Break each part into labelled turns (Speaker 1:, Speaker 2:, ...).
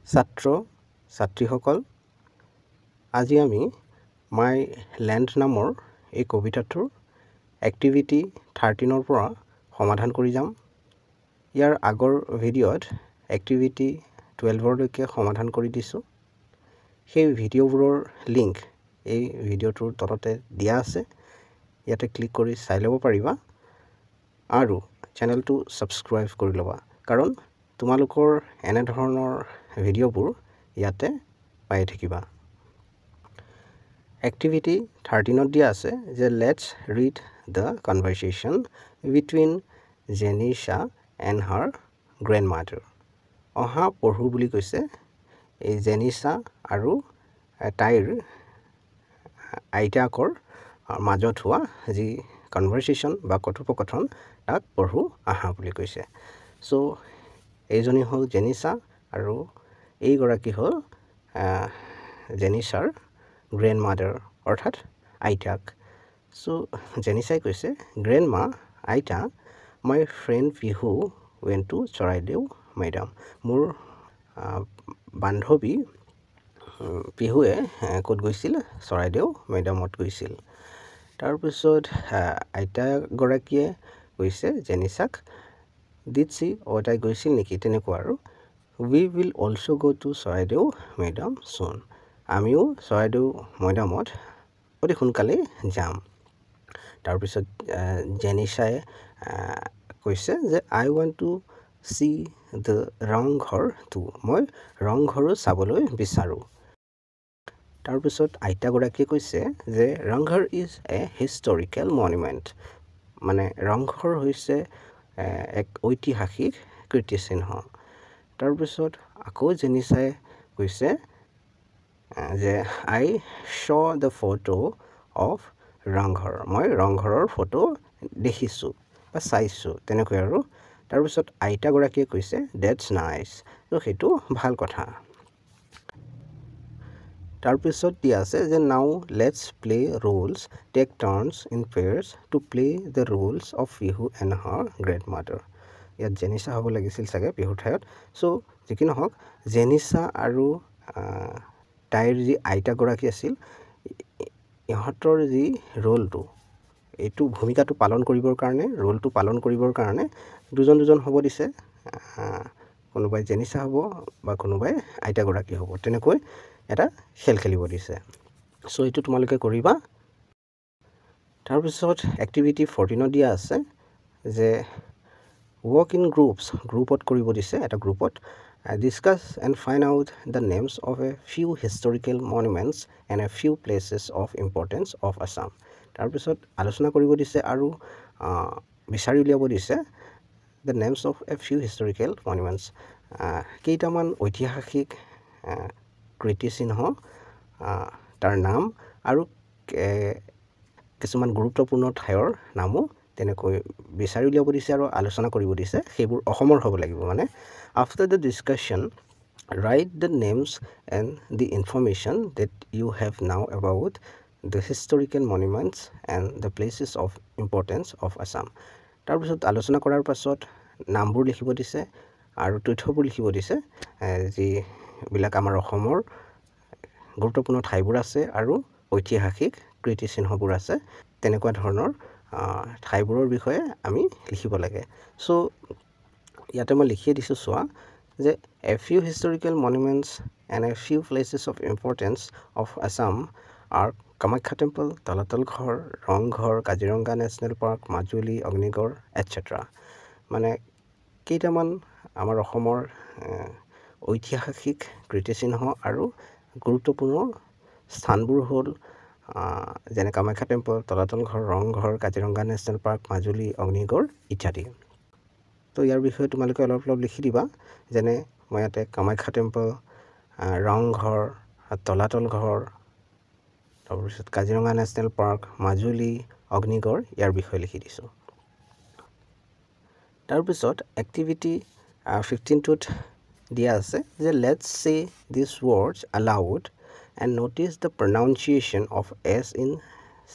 Speaker 1: ছাত্ৰ ছাত্ৰীসকল আজি আমি মাই লেণ্ড নামৰ এই কবিতাটোৰ এক্টিভিটি 13 পৰা সমাধান কৰি যাম। ইয়াৰ আগৰ ভিডিঅ'ত এক্টিভিটি 12 লৈকে সমাধান কৰি দিছোঁ। সেই ভিডিঅ'বোৰৰ লিংক এই ভিডিঅ'টোৰ তলতে দিয়া আছে। ইয়াতে ক্লিক কৰি চাই ল'ব পাৰিবা আৰু চেনেলটো ছাবস্ক্ৰাইব কৰি ল'বা, কাৰণ তোমালোকৰ এনে ধৰণৰ ভিডিঅ'বোৰ ইয়াতে পাই থাকিবা। এক্টিভিটি 13ত দিয়া আছে যে let's read the conversation between Jenisha and her grandmother. অহা পঢ়ো বুলি কৈছে। এই জেনিছা আৰু তাইৰ আইতাকৰ মাজত হোৱা যি কনভাৰচেশ্যন বা কথোপকথন তাক পঢ়ো আহা বুলি কৈছে। চ' এইজনী হ'ল জেনিছা আৰু এইগৰাকী হ'ল জেনিছাৰ গ্ৰেণ্ডমাদাৰ অৰ্থাৎ আইতাক। চ' জেনিছাই কৈছে, গ্ৰেণ্ডমা, আইতা, my friend Pihu went to Charaideo madam. মোৰ বান্ধৱী পিহুৱে ক'ত গৈছিল? চৰাইদেউ মেডামত গৈছিল। তাৰপিছত আইতাগৰাকীয়ে কৈছে জেনিছাক, ডিড শ্বি, তাই গৈছিল নেকি, তেনেকুৱা আৰু। উই উইল অলছ' গ' টু চৰাইদেউ মেডাম চুন। আমিও চৰাইদেউ মৈদামত অতি সোনকালেই যাম। তাৰপিছত জেনিছাই কৈছে যে I want to see the Rang Ghar too. মই ৰংঘৰো চাবলৈ বিচাৰোঁ। তাৰপিছত আইতাগৰাকীয়ে কৈছে যে Rang Ghar is a historical monument. মানে ৰংঘৰ হৈছে এক ঐতিহাসিক কীৰ্তিচিহ্ন। তাৰপিছত আকৌ জেনিছাই কৈছে যে আই ছ' দ্য ফটো অফ ৰংঘৰ। মই ৰংঘৰৰ ফটো দেখিছোঁ বা চাইছোঁ, তেনেকৈ আৰু। তাৰপিছত আইতাগৰাকীয়ে কৈছে ডেটছ নাইচ। ত' সেইটো ভাল কথা। তাৰপিছত দিয়া আছে যে now let's play roles, take turns in pairs to play the roles of Pihu and her grandmother. ইয়াত জেনিছা হ'ব লাগিছিল চাগে পিহুৰ ঠাইত। চ' যি কি নহওক, জেনিছা আৰু তাইৰ যি আইতাগৰাকী আছিল, ইহঁতৰ যি ৰোলটো, এইটো ভূমিকাটো পালন কৰিবৰ কাৰণে, ৰোলটো পালন কৰিবৰ কাৰণে দুজন হ'ব দিছে। কোনোবাই জেনিছা হ'ব বা কোনোবাই আইতাগৰাকী হ'ব। তেনেকৈ এটা খেল খেলিব দিছে। চ' এইটো তোমালোকে কৰিবা। তাৰপিছত এক্টিভিটি 14ত দিয়া আছে যে ৱৰ্ক ইন গ্ৰুপত কৰিব দিছে, এটা গ্ৰুপত। Discuss and find out the names of A few historical monuments and a few places of importance of Assam. তাৰপিছত আলোচনা কৰিব দিছে আৰু বিচাৰি উলিয়াব দিছে the names of A few historical monuments. কেইটামান ঐতিহাসিক কীৰ্তিচিহ্ন, তাৰ নাম আৰু কিছুমান গুৰুত্বপূৰ্ণ ঠাইৰ নামো তেনেকৈ বিচাৰি উলিয়াব দিছে আৰু আলোচনা কৰিব দিছে। সেইবোৰ অসমৰ হ'ব লাগিব মানে। After the discussion write the names and the information that you have now about the historical monuments and the places of importance of Assam. তাৰপিছত আলোচনা কৰাৰ পাছত নামবোৰ লিখিব দিছে আৰু তথ্যবোৰ লিখিব দিছে, যিবিলাক আমাৰ অসমৰ গুৰুত্বপূৰ্ণ ঠাইবোৰ আছে আৰু ঐতিহাসিক কীৰ্তিচিহ্নবোৰ আছে। তেনেকুৱা ধৰণৰ ঠাইবোৰৰ বিষয়ে আমি লিখিব লাগে। চ' ইয়াতে মই লিখিয়ে দিছোঁ, চোৱা যে a few historical monuments and a few places of importance of Assam are Kamakhya temple, Talatal Ghar, Rang Ghar, Kaziranga national park, Majuli, Agnigarh etcetera. মানে কেইটামান আমাৰ অসমৰ ঐতিহাসিক কীৰ্তিচিহ্ন আৰু গুৰুত্বপূৰ্ণ স্থানবোৰ হ'ল যেনে Kamakhya temple, Talatal Ghar, Rang Ghar, Kaziranga national park, Majuli, Agnigarh ইত্যাদি। তো ইয়াৰ বিষয়ে তোমালোকে অলপ লিখি দিবা। যেনে মই ইয়াতে কামাখ্যা টেম্পল, ৰংঘৰ, তলাতল ঘৰ, তাৰপিছত কাজিৰঙা নেশ্যনেল পাৰ্ক, মাজুলী, অগ্নিগড় ইয়াৰ বিষয়ে লিখি দিছোঁ। তাৰপিছত এক্টিভিটি 15টোত দিয়া আছে যে let's say this words aloud and notice the pronunciation of S in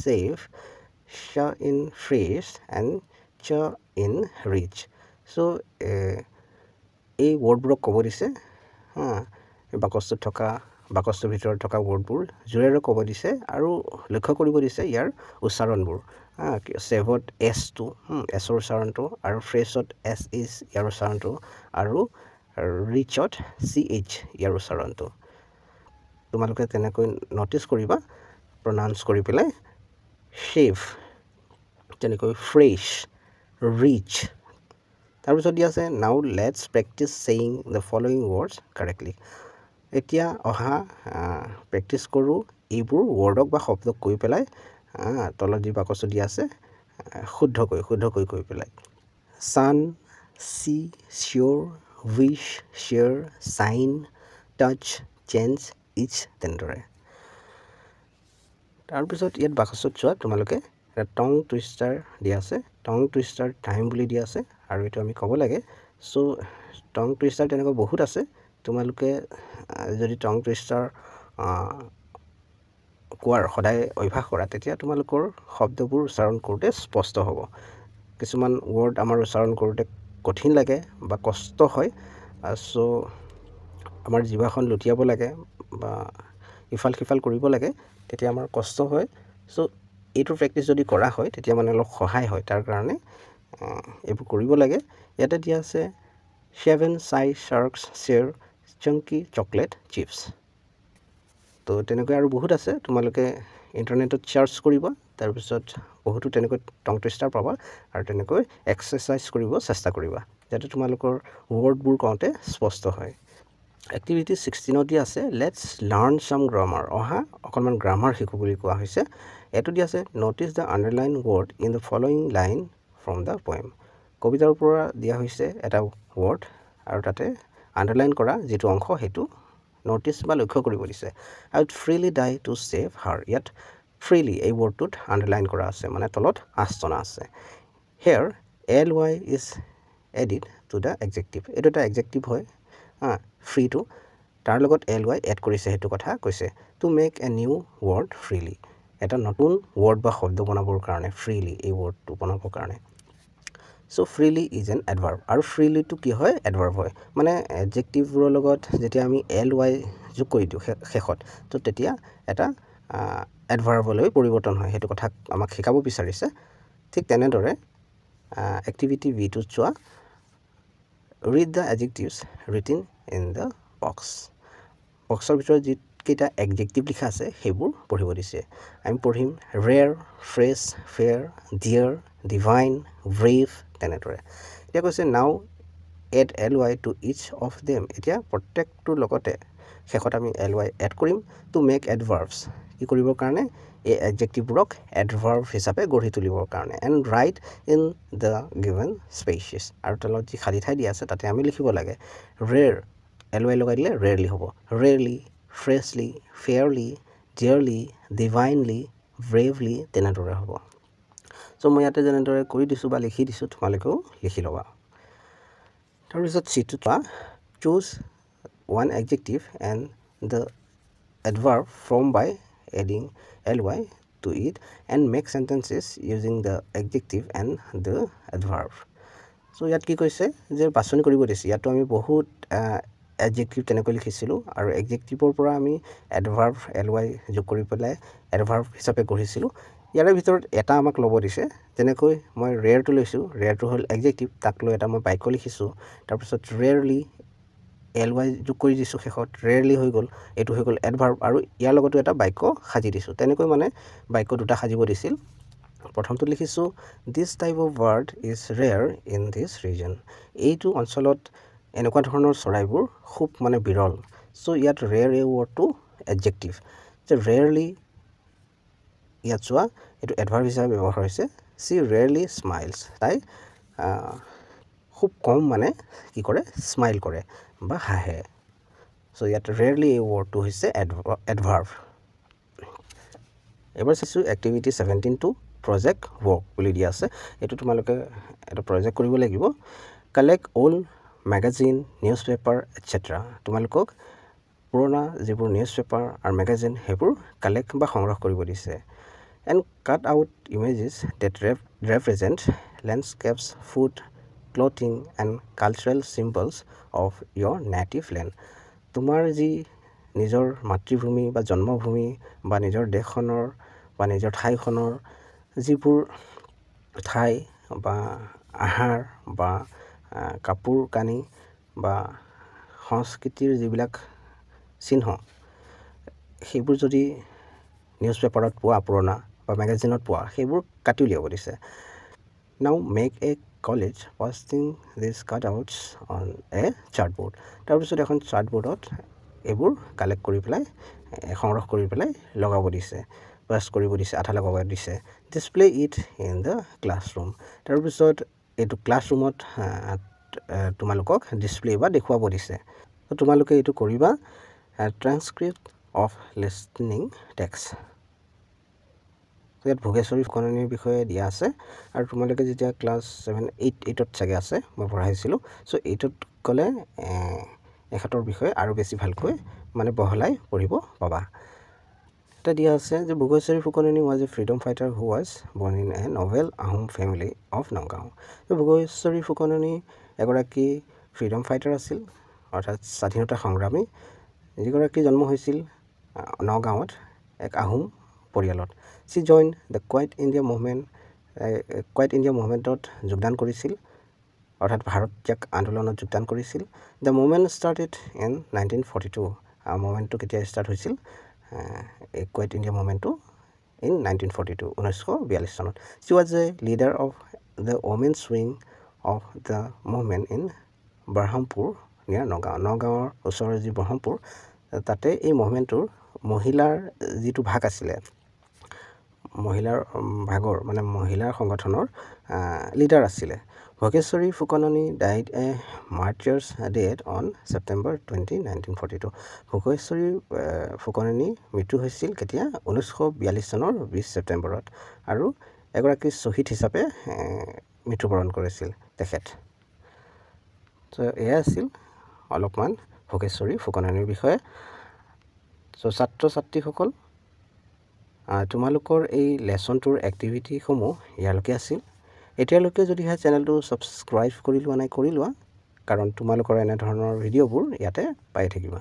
Speaker 1: safe, sh in fresh and ch in rich. So এই ৱৰ্ডবোৰক ক'ব দিছে। বাকচটোত থকা বাকচটোৰ ভিতৰত থকা ৱৰ্ডবোৰ জোৰেৰে ক'ব দিছে আৰু লক্ষ্য কৰিব দিছে ইয়াৰ উচ্চাৰণবোৰ ছেভত এছটো এছৰ উচ্চাৰণটো আৰু ফ্ৰেছত এছ ইজ ইয়াৰ উচ্চাৰণটো আৰু ৰিচত চি এইচ ইয়াৰ উচ্চাৰণটো তোমালোকে তেনেকৈ ন'টিছ কৰিবা প্ৰনাউন্স কৰি পেলাই শেভ তেনেকৈ ফ্ৰেছ ৰিচ তাৰপিছত দিয়া আছে now let's practice saying the following words correctly এতিয়া অহা প্ৰেক্টিছ কৰোঁ এইবোৰ ৱৰ্ডক বা শব্দক কৈ পেলাই তলত যি বাকচটো দিয়া আছে শুদ্ধকৈ কৈ পেলাই sun sea shore wish share shine touch change each তেনেদৰে তাৰপিছত ইয়াত বাকচত চোৱা তোমালোকে এটা টং টুইষ্টাৰ দিয়া আছে টং টুইষ্টাৰ টাইম বুলি দিয়া আছে আৰু এইটো আমি ক'ব লাগে চ' টং টুইষ্টাৰ তেনেকুৱা বহুত আছে তোমালোকে যদি টং টুইষ্টাৰ কোৱাৰ সদায় অভ্যাস কৰা তেতিয়া তোমালোকৰ শব্দবোৰ উচ্চাৰণ কৰোঁতে স্পষ্ট হ'ব কিছুমান ৱৰ্ড আমাৰ উচ্চাৰণ কৰোঁতে কঠিন লাগে বা কষ্ট হয় চ' আমাৰ জিভাখন লুটিয়াব লাগে বা ইফাল সিফাল কৰিব লাগে তেতিয়া আমাৰ কষ্ট হয় চ' এইটো প্ৰেক্টিছ যদি কৰা হয় তেতিয়া মানে অলপ সহায় হয় তাৰ কাৰণে এইবোৰ কৰিব লাগে ইয়াতে দিয়া আছে 7 চাই শাৰ্কছ শ্বেয়াৰ চংকি চকলেট চিপছ তো তেনেকৈ আৰু বহুত আছে তোমালোকে ইণ্টাৰনেটত চাৰ্চ কৰিবা তাৰপিছত বহুতো তেনেকৈ টং টুইষ্টাৰ পাবা আৰু তেনেকৈ এক্সাৰচাইজ কৰিব চেষ্টা কৰিবা যাতে তোমালোকৰ ৱৰ্ডবোৰ কওঁতে স্পষ্ট হয় এক্টিভিটি 16 দিয়া আছে লেটছ লাৰ্ণ ছাম গ্ৰামাৰ অহা অকণমান গ্ৰামাৰ শিকো বুলি কোৱা হৈছে এইটো দিয়া আছে notice the underline word in the following line from the poem কবিতাৰ পৰা দিয়া হৈছে এটা ৱৰ্ড আৰু তাতে আণ্ডাৰলাইন কৰা যিটো অংশ সেইটো ন'টিছ বা লক্ষ্য কৰিব দিছে I would freely die to save her ইয়াত ফ্ৰীলি এই ৱৰ্ডটোত আণ্ডাৰলাইন কৰা আছে মানে তলত আঁচটনা আছে here LY is added to the adjective এইটো এটা এডজেক্টিভ হয় ফ্ৰীটো তাৰ লগত LY এড কৰিছে সেইটো কথা কৈছে to make a new word freely এটা নতুন ৱৰ্ড বা শব্দ বনাবৰ কাৰণে ফ্ৰীলি এই ৱৰ্ডটো বনাবৰ কাৰণে চ' ফ্ৰীলি ইজ এন এডভাৰ্ব আৰু ফ্ৰীলিটো কি হয় এডভাৰ্ব হয় মানে এডজেক্টিভবোৰৰ লগত যেতিয়া আমি LY যোগ কৰি দিওঁ শেষত তো তেতিয়া এটা এডভাৰ্বলৈ পৰিৱৰ্তন হয় সেইটো কথা আমাক শিকাব বিচাৰিছে ঠিক তেনেদৰে এক্টিভিটি ভিটোত চোৱা read the adjectives written in the বক্সৰ ভিতৰত যিকেইটা এডজেক্টিভ লিখা আছে সেইবোৰ পঢ়িব দিছে আমি পঢ়িম rare fresh fair dear divine brave তেনেদৰে এতিয়া কৈছে now add LY to each of them এতিয়া প্ৰত্যেকটোৰ লগতে শেষত আমি LY এড কৰিম টু মেক এডভাৰ্বছ কি কৰিবৰ কাৰণে এই এডজেক্টিভবোৰক এডভাৰ্ব হিচাপে গঢ়ি তুলিবৰ কাৰণে and write in the given spaces আৰু তলত যি খালী ঠাই দিয়া আছে তাতে আমি লিখিব লাগে ৰেৰ LY লগাই দিলে ৰেৰলি হ'ব ৰেৰলি ফ্ৰেছলি ফেয়াৰলি ডিয়াৰলি ডিভাইনলি ব্ৰেভলি তেনেদৰে হ'ব চ' মই ইয়াতে যেনেদৰে কৰি দিছোঁ বা লিখি দিছোঁ তোমালোকেও লিখি ল'বা তাৰপিছত চিটো চোৱা choose one adjective and the adverb from by adding LY to it and make sentences using the adjective and the adverb so ইয়াত কি কৈছে যে বাছনি কৰিব দিছে ইয়াতো আমি বহুত adjective তেনেকৈ লিখিছিলোঁ আৰু adjectiveৰ পৰা আমি adverb LY যোগ কৰি পেলাই adverb হিচাপে গঢ়িছিলোঁ ইয়াৰ ভিতৰত এটা আমাক ল'ব দিছে যেনেকৈ মই ৰেয়াৰটো লৈছোঁ ৰেয়াৰটো হ'ল adjective তাক লৈ এটা মই বাক্য লিখিছোঁ তাৰপিছত rarely LY যোগ কৰি দিছোঁ শেষত ৰেয়াৰলি হৈ গ'ল এইটো হৈ গ'ল এডভাৰ্ব আৰু ইয়াৰ লগতো এটা বাক্য সাজি দিছোঁ তেনেকৈ মানে বাক্য দুটা সাজিব দিছিল প্ৰথমটো লিখিছোঁ this type of bird is rare in this region এইটো অঞ্চলত এনেকুৱা ধৰণৰ চৰাইবোৰ খুব মানে বিৰল চ' ইয়াত ৰেয়াৰ এই ৱৰ্ডটো এডজেক্টিভ যে ৰেয়াৰলি ইয়াত চোৱা এইটো এডভাৰ্ব হিচাপে ব্যৱহাৰ হৈছে চি ৰেয়াৰলি স্মাইলছ তাই খুব কম মানে কি কৰে স্মাইল কৰে বা হাঁহে চ' ইয়াত ৰেয়াৰলি এই ৱৰ্ডটো হৈছে এডভাৰ্ব এবাৰ চাইছোঁ এক্টিভিটি 17 টু প্ৰজেক্ট ৱৰ্ক বুলি দিয়া আছে এইটো তোমালোকে এটা প্ৰজেক্ট কৰিব লাগিব collect all magazine newspaper etcetera তোমালোকক পুৰণা যিবোৰ নিউজ পেপাৰ আৰু মেগাজিন সেইবোৰ কালেক্ট বা সংগ্ৰহ কৰিব দিছে and cut out images that represent landscapes food clothing and cultural symbols of your native land তোমাৰ যি নিজৰ মাতৃভূমি বা জন্মভূমি বা নিজৰ দেশখনৰ বা নিজৰ ঠাইখনৰ যিবোৰ ঠাই বা আহাৰ বা কাপোৰ কানি বা সংস্কৃতিৰ যিবিলাক চিহ্ন সেইবোৰ যদি নিউজ পেপাৰত পোৱা পুৰণা বা মেগাজিনত পোৱা সেইবোৰ কাটি উলিয়াব দিছে। Now make a collage pasting this cutouts on a chart board. তাৰপিছত এখন চাৰ্টবোৰ্ডত এইবোৰ কালেক্ট কৰি পেলাই সংগ্ৰহ কৰি পেলাই লগাব দিছে, পেষ্ট কৰিব দিছে, আঠা লগাব দিছে। Display it in the classroom. তাৰপিছত এইটো ক্লাছৰুমত তোমালোকক ডিছপ্লে বা দেখুৱাব দিছে। তোমালোকে এইটো কৰিবা ট্ৰান্সক্ৰিপ্ট অফ লিছনিং টেক্সট। ইয়াত ভোগেশ্বৰী ফুকননিৰ বিষয়ে দিয়া আছে আৰু তোমালোকে যেতিয়া ক্লাছ 7-8ত চাগে আছে, মই পঢ়াইছিলোঁ। চ' 8ত গ'লে এখেতৰ বিষয়ে আৰু বেছি ভালকৈ মানে বহলাই পঢ়িব পাবা। এটা দিয়া আছে যে Bhogeswari Phukanani was a freedom fighter who was born in a noble Ahom family of Nagaon. Bhogeswari Phukanani এগৰাকী ফ্ৰীডম ফাইটাৰ আছিল, অৰ্থাৎ স্বাধীনতা সংগ্ৰামী, যিগৰাকী জন্ম হৈছিল নগাঁৱত এক আহোম পৰিয়ালত। She joined the Quit India মুভমেণ্টত যোগদান কৰিছিল, অৰ্থাৎ ভাৰত ত্যাগ আন্দোলনত যোগদান কৰিছিল। The movement started in 1942। মুভমেণ্টটো কেতিয়া ষ্টাৰ্ট হৈছিল? এই কোৱাইট ইণ্ডিয়া মুভমেণ্টটো ইন 1942, 1942 চনত। She was a leader of the women's wing of the movement in Brahmapur নিয়াৰ নগাঁও। নগাঁৱৰ ওচৰৰ যি ব্ৰহ্মপুৰ, তাতে এই মুভমেণ্টটোৰ মহিলাৰ যিটো ভাগ আছিলে, মহিলাৰ ভাগৰ মানে মহিলাৰ সংগঠনৰ লিডাৰ আছিলে। Bhogeswari Phukanani died a martyr's death on September 20, 1942। Bhogeswari Phukanani মৃত্যু হৈছিল কেতিয়া? 1942 চনৰ 20 ছেপ্টেম্বৰত, আৰু এগৰাকী শ্বহীদ হিচাপে মৃত্যুবৰণ কৰিছিল তেখেত। চ' এয়া আছিল অলপমান ভোগেশ্বৰী ফুকননিৰ বিষয়ে। চ' ছাত্ৰ ছাত্ৰীসকল, তোমালোকৰ এই লেচনটোৰ এক্টিভিটিসমূহ ইয়ালৈকে আছিল। এতিয়ালৈকে যদিহে চেনেলটো ছাবস্ক্ৰাইব কৰি লোৱা নাই, কৰি লোৱা, কাৰণ তোমালোকৰ এনেধৰণৰ ভিডিঅ'বোৰ ইয়াতে পাই থাকিবা।